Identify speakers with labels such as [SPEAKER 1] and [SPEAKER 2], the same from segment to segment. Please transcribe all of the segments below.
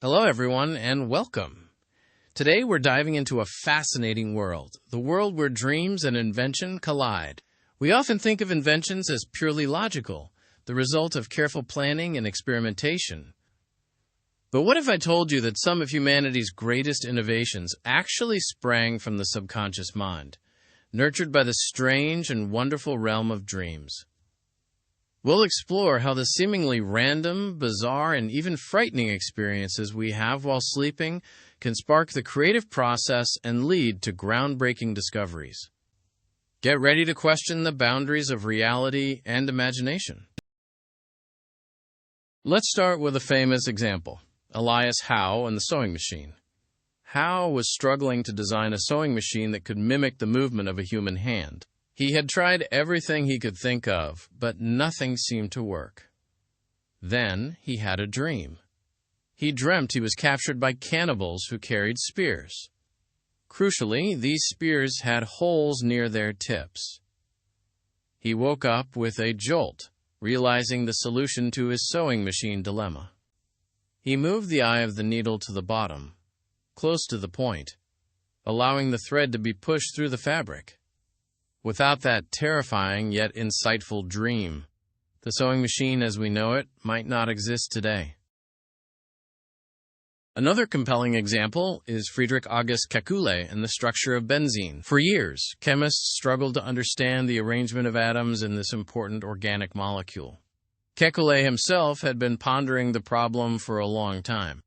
[SPEAKER 1] Hello, everyone, and welcome. Today, we're diving into a fascinating world, the world where dreams and invention collide. We often think of inventions as purely logical, the result of careful planning and experimentation. But what if I told you that some of humanity's greatest innovations actually sprang from the subconscious mind, nurtured by the strange and wonderful realm of dreams? We'll explore how the seemingly random, bizarre, and even frightening experiences we have while sleeping can spark the creative process and lead to groundbreaking discoveries. Get ready to question the boundaries of reality and imagination. Let's start with a famous example, Elias Howe and the sewing machine. Howe was struggling to design a sewing machine that could mimic the movement of a human hand. He had tried everything he could think of, but nothing seemed to work. Then he had a dream. He dreamt he was captured by cannibals who carried spears. Crucially, these spears had holes near their tips. He woke up with a jolt, realizing the solution to his sewing machine dilemma. He moved the eye of the needle to the bottom, close to the point, allowing the thread to be pushed through the fabric. Without that terrifying yet insightful dream, the sewing machine as we know it might not exist today. Another compelling example is Friedrich August Kekulé and the structure of benzene. For years, chemists struggled to understand the arrangement of atoms in this important organic molecule. Kekulé himself had been pondering the problem for a long time.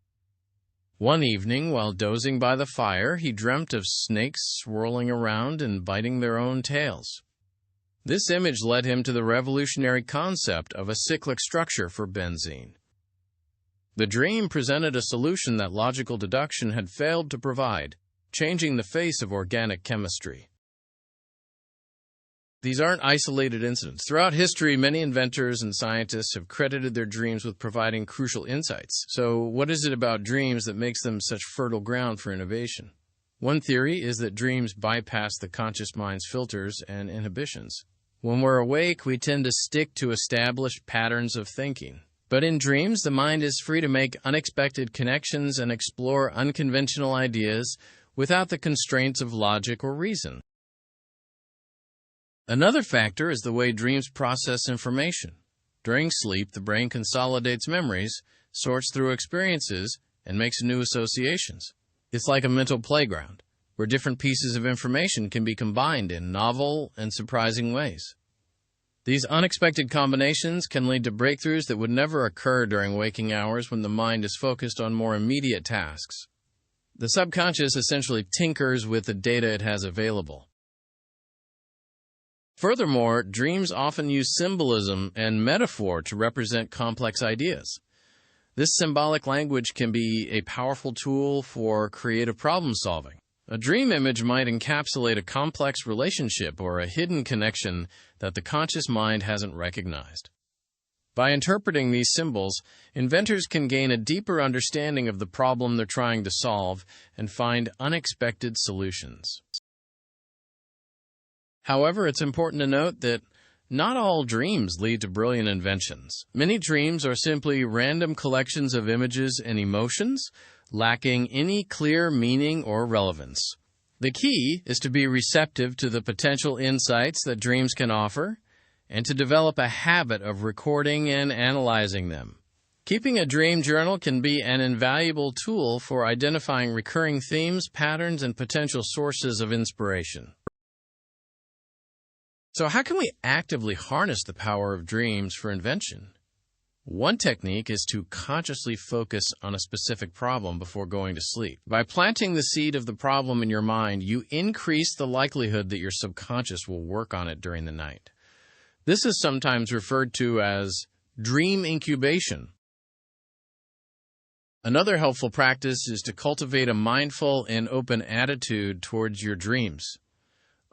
[SPEAKER 1] One evening, while dozing by the fire, he dreamt of snakes swirling around and biting their own tails. This image led him to the revolutionary concept of a cyclic structure for benzene. The dream presented a solution that logical deduction had failed to provide, changing the face of organic chemistry. These aren't isolated incidents. Throughout history, many inventors and scientists have credited their dreams with providing crucial insights. So, what is it about dreams that makes them such fertile ground for innovation? One theory is that dreams bypass the conscious mind's filters and inhibitions. When we're awake, we tend to stick to established patterns of thinking. But in dreams, the mind is free to make unexpected connections and explore unconventional ideas without the constraints of logic or reason. Another factor is the way dreams process information. During sleep, the brain consolidates memories, sorts through experiences, and makes new associations. It's like a mental playground, where different pieces of information can be combined in novel and surprising ways. These unexpected combinations can lead to breakthroughs that would never occur during waking hours when the mind is focused on more immediate tasks. The subconscious essentially tinkers with the data it has available. Furthermore, dreams often use symbolism and metaphor to represent complex ideas. This symbolic language can be a powerful tool for creative problem-solving. A dream image might encapsulate a complex relationship or a hidden connection that the conscious mind hasn't recognized. By interpreting these symbols, inventors can gain a deeper understanding of the problem they're trying to solve and find unexpected solutions. However, it's important to note that not all dreams lead to brilliant inventions. Many dreams are simply random collections of images and emotions, lacking any clear meaning or relevance. The key is to be receptive to the potential insights that dreams can offer, and to develop a habit of recording and analyzing them. Keeping a dream journal can be an invaluable tool for identifying recurring themes, patterns, and potential sources of inspiration. So how can we actively harness the power of dreams for invention? One technique is to consciously focus on a specific problem before going to sleep. By planting the seed of the problem in your mind, you increase the likelihood that your subconscious will work on it during the night. This is sometimes referred to as dream incubation. Another helpful practice is to cultivate a mindful and open attitude towards your dreams.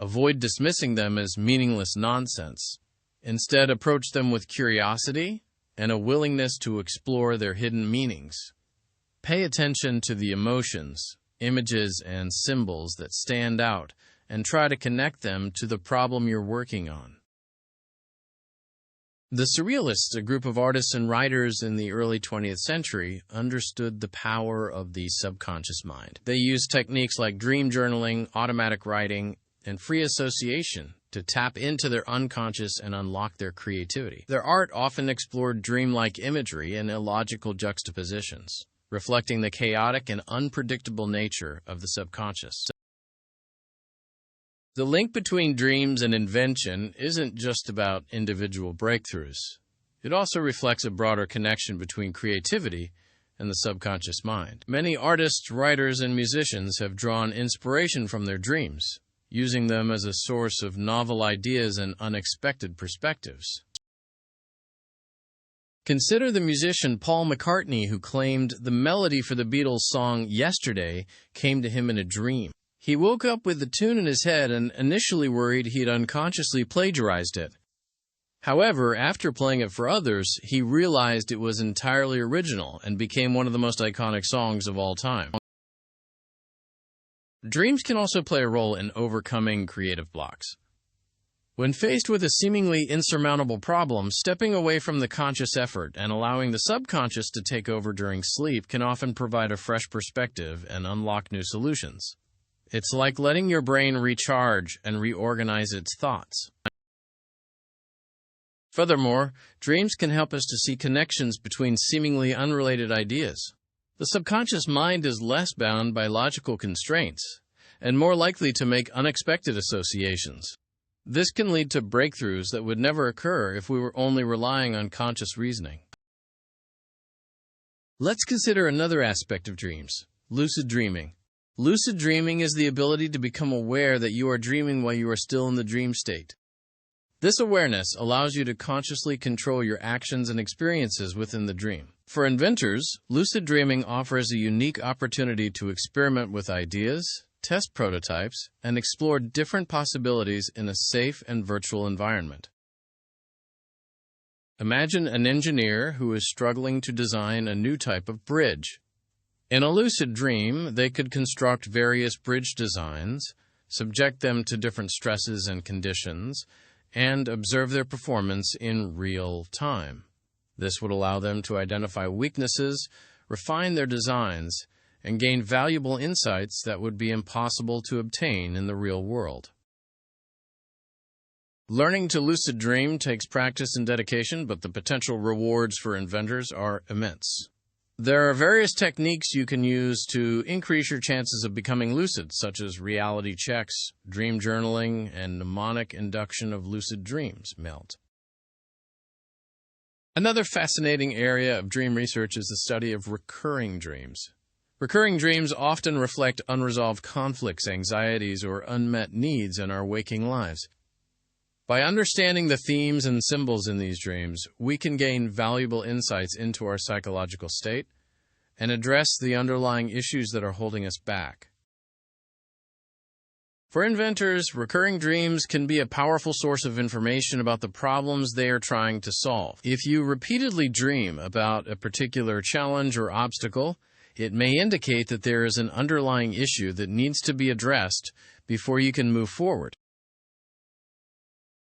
[SPEAKER 1] Avoid dismissing them as meaningless nonsense. Instead, approach them with curiosity and a willingness to explore their hidden meanings. Pay attention to the emotions, images, and symbols that stand out, and try to connect them to the problem you're working on. The Surrealists, a group of artists and writers in the early 20th century, understood the power of the subconscious mind. They used techniques like dream journaling, automatic writing, and free association to tap into their unconscious and unlock their creativity. Their art often explored dreamlike imagery and illogical juxtapositions, reflecting the chaotic and unpredictable nature of the subconscious. The link between dreams and invention isn't just about individual breakthroughs. It also reflects a broader connection between creativity and the subconscious mind. Many artists, writers, and musicians have drawn inspiration from their dreams, using them as a source of novel ideas and unexpected perspectives. Consider the musician Paul McCartney, who claimed the melody for the Beatles' song Yesterday came to him in a dream. He woke up with the tune in his head and initially worried he'd unconsciously plagiarized it. However, after playing it for others, he realized it was entirely original and became one of the most iconic songs of all time. Dreams can also play a role in overcoming creative blocks. When faced with a seemingly insurmountable problem, stepping away from the conscious effort and allowing the subconscious to take over during sleep can often provide a fresh perspective and unlock new solutions. It's like letting your brain recharge and reorganize its thoughts. Furthermore, dreams can help us to see connections between seemingly unrelated ideas. The subconscious mind is less bound by logical constraints and more likely to make unexpected associations. This can lead to breakthroughs that would never occur if we were only relying on conscious reasoning. Let's consider another aspect of dreams: lucid dreaming. Lucid dreaming is the ability to become aware that you are dreaming while you are still in the dream state. This awareness allows you to consciously control your actions and experiences within the dream. For inventors, lucid dreaming offers a unique opportunity to experiment with ideas, test prototypes, and explore different possibilities in a safe and virtual environment. Imagine an engineer who is struggling to design a new type of bridge. In a lucid dream, they could construct various bridge designs, subject them to different stresses and conditions, and observe their performance in real time. This would allow them to identify weaknesses, refine their designs, and gain valuable insights that would be impossible to obtain in the real world. Learning to lucid dream takes practice and dedication, but the potential rewards for inventors are immense. There are various techniques you can use to increase your chances of becoming lucid, such as reality checks, dream journaling, and mnemonic induction of lucid dreams. Another fascinating area of dream research is the study of recurring dreams. Recurring dreams often reflect unresolved conflicts, anxieties, or unmet needs in our waking lives. By understanding the themes and symbols in these dreams, we can gain valuable insights into our psychological state and address the underlying issues that are holding us back. For inventors, recurring dreams can be a powerful source of information about the problems they are trying to solve. If you repeatedly dream about a particular challenge or obstacle, it may indicate that there is an underlying issue that needs to be addressed before you can move forward.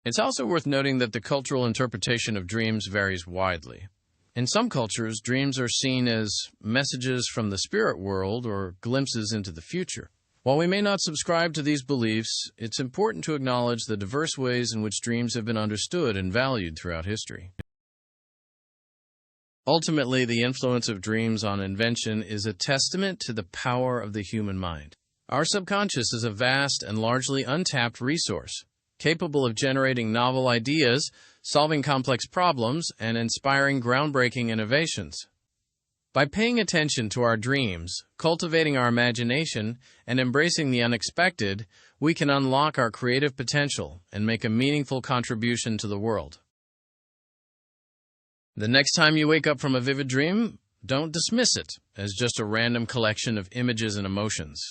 [SPEAKER 1] It's also worth noting that the cultural interpretation of dreams varies widely. In some cultures, dreams are seen as messages from the spirit world or glimpses into the future. While we may not subscribe to these beliefs, it's important to acknowledge the diverse ways in which dreams have been understood and valued throughout history. Ultimately, the influence of dreams on invention is a testament to the power of the human mind. Our subconscious is a vast and largely untapped resource, capable of generating novel ideas, solving complex problems, and inspiring groundbreaking innovations. By paying attention to our dreams, cultivating our imagination, and embracing the unexpected, we can unlock our creative potential and make a meaningful contribution to the world. The next time you wake up from a vivid dream, don't dismiss it as just a random collection of images and emotions.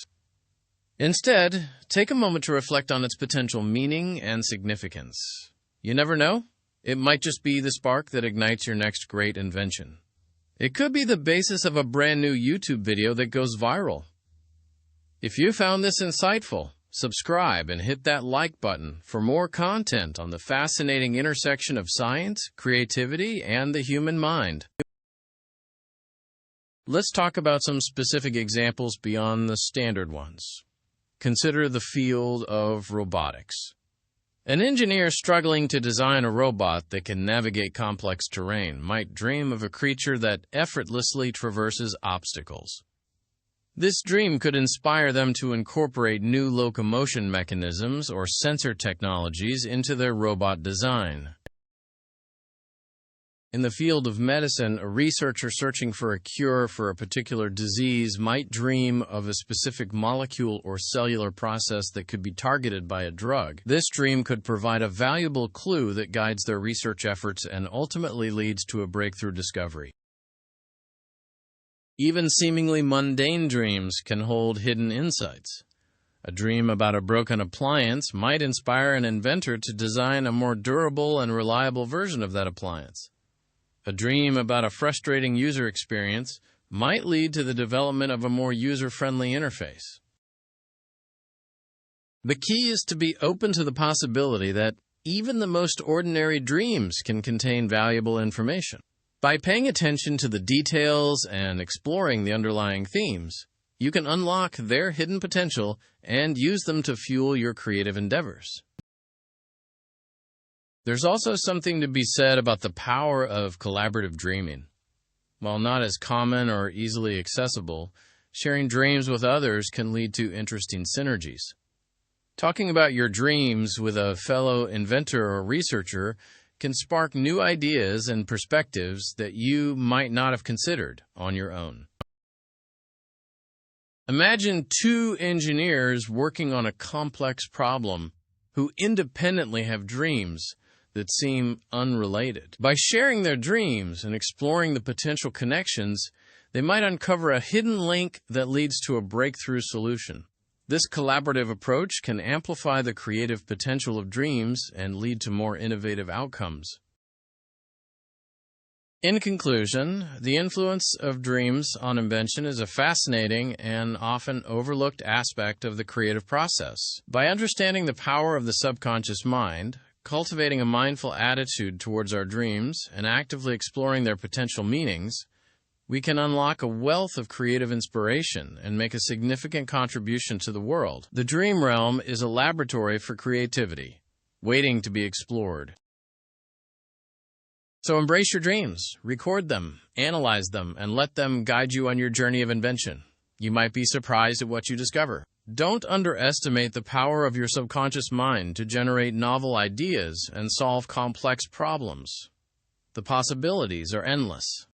[SPEAKER 1] Instead, take a moment to reflect on its potential meaning and significance. You never know, it might just be the spark that ignites your next great invention. It could be the basis of a brand new YouTube video that goes viral. If you found this insightful, Subscribe and hit that like button for more content on the fascinating intersection of science, creativity, and the human mind. Let's talk about some specific examples beyond the standard ones. Consider the field of robotics. An engineer struggling to design a robot that can navigate complex terrain might dream of a creature that effortlessly traverses obstacles. This dream could inspire them to incorporate new locomotion mechanisms or sensor technologies into their robot design. In the field of medicine, a researcher searching for a cure for a particular disease might dream of a specific molecule or cellular process that could be targeted by a drug. This dream could provide a valuable clue that guides their research efforts and ultimately leads to a breakthrough discovery. Even seemingly mundane dreams can hold hidden insights. A dream about a broken appliance might inspire an inventor to design a more durable and reliable version of that appliance. A dream about a frustrating user experience might lead to the development of a more user-friendly interface. The key is to be open to the possibility that even the most ordinary dreams can contain valuable information. By paying attention to the details and exploring the underlying themes, you can unlock their hidden potential and use them to fuel your creative endeavors. There's also something to be said about the power of collaborative dreaming. While not as common or easily accessible, sharing dreams with others can lead to interesting synergies. Talking about your dreams with a fellow inventor or researcher can spark new ideas and perspectives that you might not have considered on your own. Imagine two engineers working on a complex problem who independently have dreams that seem unrelated. By sharing their dreams and exploring the potential connections, they might uncover a hidden link that leads to a breakthrough solution. This collaborative approach can amplify the creative potential of dreams and lead to more innovative outcomes. In conclusion, the influence of dreams on invention is a fascinating and often overlooked aspect of the creative process. By understanding the power of the subconscious mind, cultivating a mindful attitude towards our dreams, and actively exploring their potential meanings, we can unlock a wealth of creative inspiration and make a significant contribution to the world. The dream realm is a laboratory for creativity, waiting to be explored. So embrace your dreams, record them, analyze them, and let them guide you on your journey of invention. You might be surprised at what you discover. Don't underestimate the power of your subconscious mind to generate novel ideas and solve complex problems. The possibilities are endless.